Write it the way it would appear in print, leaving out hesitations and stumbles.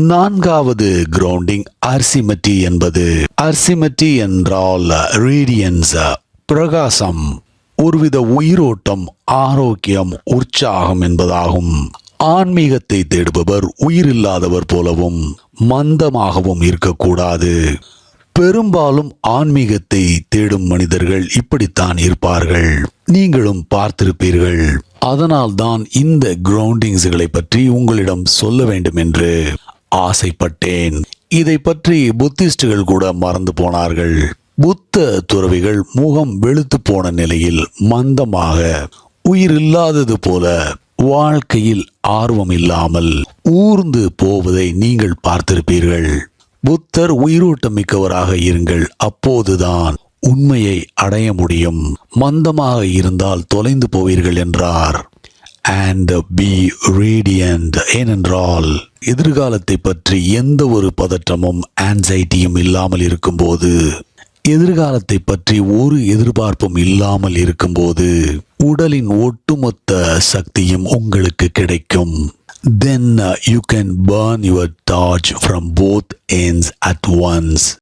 நான்காவது கிரவுண்டிங் அர்சிமெட்டி என்பது. அர்சிமெட்டி என்றால் ரேடியன்ஸ், பிரகாசம், ஒருவித உயிரோட்டம், ஆரோக்கியம், உற்சாகம் என்பதாகும். ஆன்மீகத்தை தேடுபவர் உயிரில்லாதவர் போலவும் மந்தமாகவும் இருக்கக்கூடாது. பெரும்பாலும் ஆன்மீகத்தை தேடும் மனிதர்கள் இப்படித்தான் இருப்பார்கள். நீங்களும் பார்த்திருப்பீர்கள். அதனால்தான் இந்த கிரவுண்டிங்ஸ்களை பற்றி உங்களிடம் சொல்ல வேண்டும் என்று ஆசைப்பட்டேன். இதை பற்றி புத்திஸ்டுகள் கூட மறந்து போனார்கள். புத்த துறவிகள் முகம் வெளுத்து போன நிலையில் மந்தமாக, உயிரில்லாதது போல, வாழ்க்கையில் ஆர்வம் இல்லாமல் ஊர்ந்து போவதை நீங்கள் பார்த்திருப்பீர்கள். புத்தர் உயிரோட்டம் மிக்கவராக இருங்கள், அப்போதுதான் உண்மையை அடைய முடியும். மந்தமாக இருந்தால் தொலைந்து போவீர்கள் என்றார். and be radiant, ஏனென்றால் எதிர்காலத்தை பற்றி எந்த ஒரு பதற்றமும் ஆன்சைட்டியும் இல்லாமல் இருக்கும்போது, எதிர்காலத்தை பற்றி ஒரு எதிர்பார்ப்பும் இல்லாமல் இருக்கும்போது உடலின் ஒட்டுமொத்த சக்தியும் உங்களுக்கு கிடைக்கும். Then you can burn your torch from both ends at once.